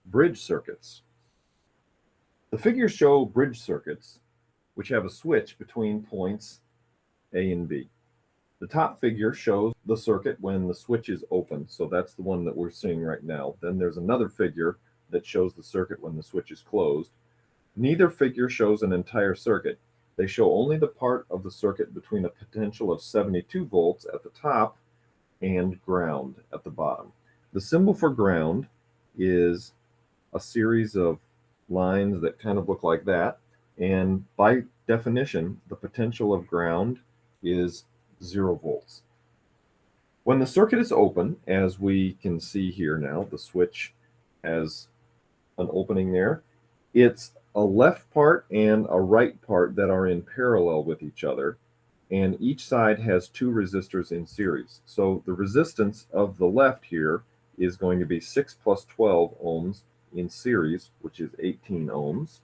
Bridge circuits. The figures show bridge circuits which have a switch between points A and B. The top figure shows the circuit when the switch is open, so that's the one that we're seeing right now. Then there's another figure that shows the circuit when the switch is closed. Neither figure shows an entire circuit. They show only the part of the circuit between a potential of 72 volts at the top and ground at the bottom. The symbol for ground is a series of lines that kind of look like that. And by definition, the potential of ground is 0 volts. When the circuit is open, as we can see here now, the switch has an opening there. It's a left part and a right part that are in parallel with each other, and each side has two resistors in series. So the resistance of the left here is going to be 6 plus 12 ohms in series, which is 18 ohms.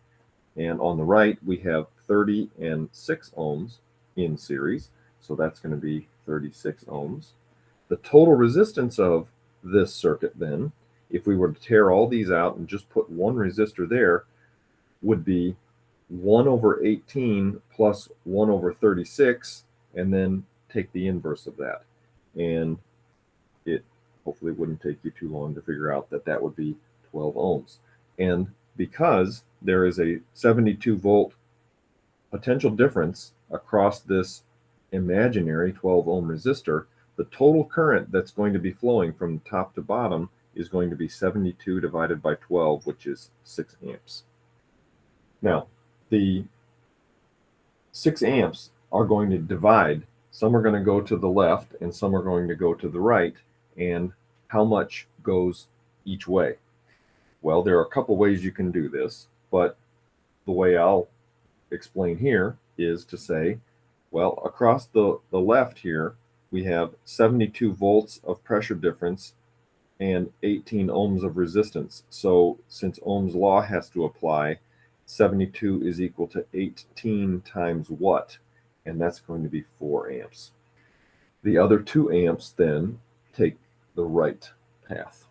And on the right, we have 30 and 6 ohms in series, so that's going to be 36 ohms. The total resistance of this circuit then, if we were to tear all these out and just put one resistor there, would be 1 over 18 plus 1 over 36, and then take the inverse of that. And it hopefully wouldn't take you too long to figure out that that would be 12 ohms. And because there is a 72 volt potential difference across this imaginary 12 ohm resistor, the total current that's going to be flowing from top to bottom is going to be 72 divided by 12, which is 6 amps. Now, the 6 amps are going to divide. Some are going to go to the left and some are going to go to the right. And how much goes each way? Well, there are a couple ways you can do this, but the way I'll explain here is to say, well, across the left here, we have 72 volts of pressure difference and 18 ohms of resistance. So since Ohm's law has to apply, 72 is equal to 18 times what? And that's going to be 4 amps. The other 2 amps then take the right path.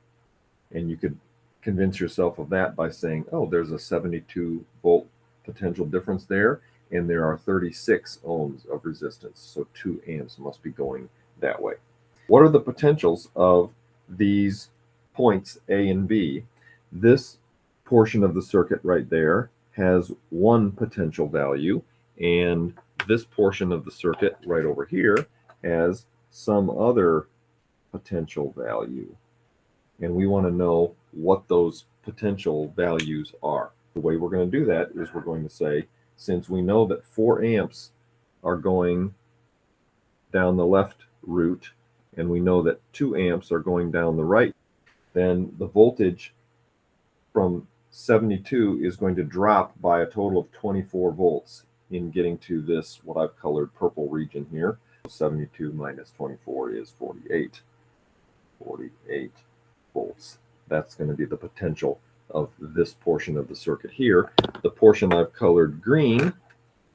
And you could convince yourself of that by saying, oh, there's a 72 volt potential difference there, and there are 36 ohms of resistance. So 2 amps must be going that way. What are the potentials of these points A and B? This portion of the circuit right there has one potential value, and this portion of the circuit right over here has some other potential value. And we want to know what those potential values are. The way we're going to do that is we're going to say, since we know that 4 amps are going down the left route, and we know that 2 amps are going down the right, then the voltage from 72 is going to drop by a total of 24 volts in getting to this, what I've colored purple region here. 72 minus 24 is 48. 48 volts. That's going to be the potential of this portion of the circuit here. The portion I've colored green,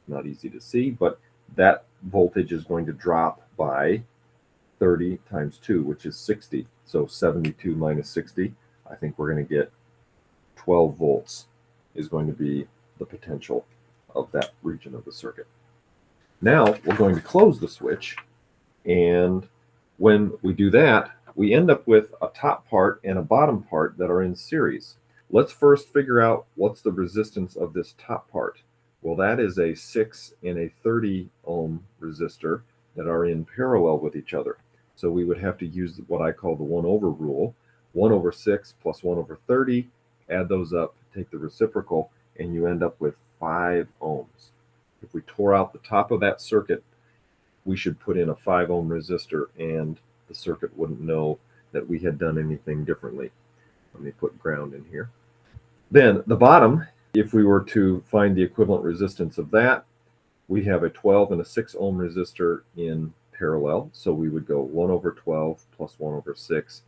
not easy to see, but that voltage is going to drop by 30 times 2, which is 60. So 72 minus 60, I think we're going to get 12 volts is going to be the potential of that region of the circuit. Now we're going to close the switch, and when we do that, we end up with a top part and a bottom part that are in series. Let's first figure out what's the resistance of this top part. Well, that is a 6 and a 30 ohm resistor that are in parallel with each other. So we would have to use what I call the 1 over rule. 1 over 6 plus 1 over 30, add those up, take the reciprocal, and you end up with 5 ohms. If we tore out the top of that circuit, we should put in a 5 ohm resistor, and the circuit wouldn't know that we had done anything differently. Let me put ground in here. Then the bottom, if we were to find the equivalent resistance of that, we have a 12 and a 6 ohm resistor in parallel. So we would go 1 over 12 plus 1 over 6,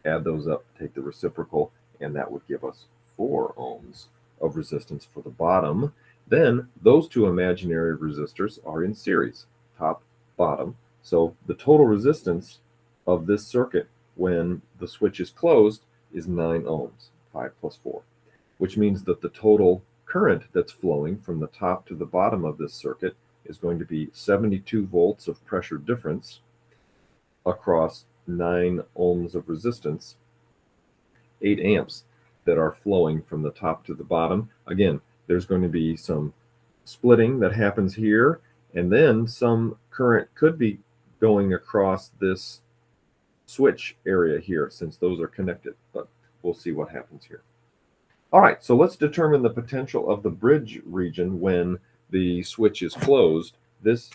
add those up, take the reciprocal, and that would give us 4 ohms of resistance for the bottom. Then those two imaginary resistors are in series, top, bottom. So the total resistance of this circuit when the switch is closed is 9 ohms. 5 plus 4, which means that the total current that's flowing from the top to the bottom of this circuit is going to be 72 volts of pressure difference across 9 ohms of resistance, 8 amps that are flowing from the top to the bottom. Again, there's going to be some splitting that happens here, and then some current could be going across this switch area here, since those are connected, but we'll see what happens here. All right, so let's determine the potential of the bridge region when the switch is closed. This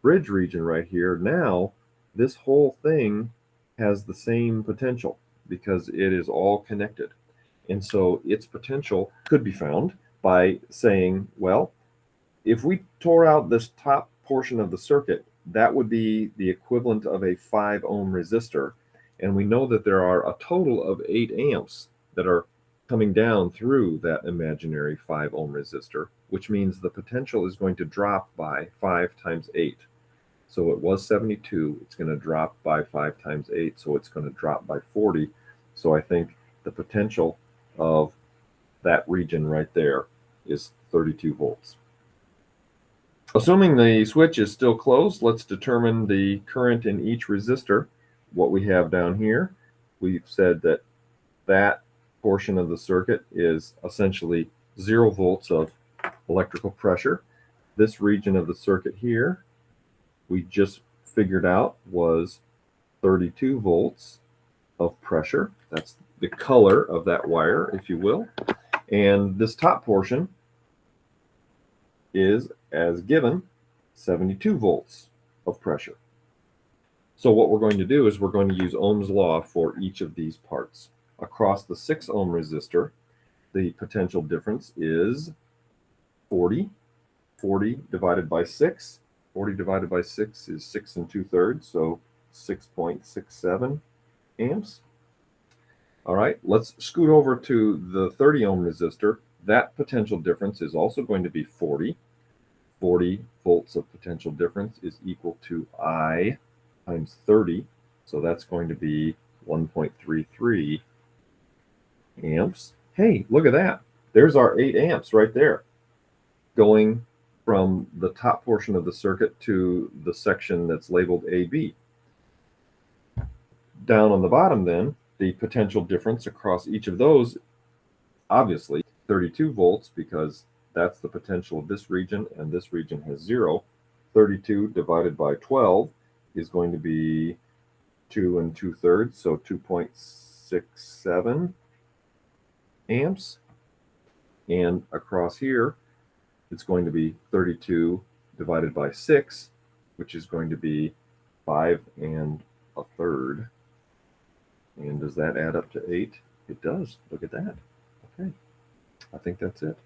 bridge region right here, now this whole thing has the same potential because it is all connected. And so its potential could be found by saying, well, if we tore out this top portion of the circuit, that would be the equivalent of a 5 ohm resistor. And we know that there are a total of 8 amps that are coming down through that imaginary 5 ohm resistor, which means the potential is going to drop by 5 times 8. So it was 72, it's going to drop by 5 times 8, so it's going to drop by 40. So I think the potential of that region right there is 32 volts. Assuming the switch is still closed, let's determine the current in each resistor. What we have down here, we've said that that portion of the circuit is essentially 0 volts of electrical pressure. This region of the circuit here, we just figured out, was 32 volts of pressure. That's the color of that wire, if you will. And this top portion is, as given, 72 volts of pressure. So what we're going to do is we're going to use Ohm's law for each of these parts. Across the 6 ohm resistor, the potential difference is 40. 40 divided by 6. 40 divided by 6 is 6 2/3, so 6.67 amps. All right, let's scoot over to the 30 ohm resistor. That potential difference is also going to be 40. 40 volts of potential difference is equal to I times 30. So that's going to be 1.33 amps. Hey, look at that. There's our 8 amps right there, going from the top portion of the circuit to the section that's labeled AB. Down on the bottom then, the potential difference across each of those, obviously 32 volts, because that's the potential of this region, and this region has 0. 32 divided by 12 is going to be 2 2/3, so 2.67 amps. And across here, it's going to be 32 divided by 6, which is going to be 5 1/3. And does that add up to 8? It does. Look at that. Okay. I think that's it.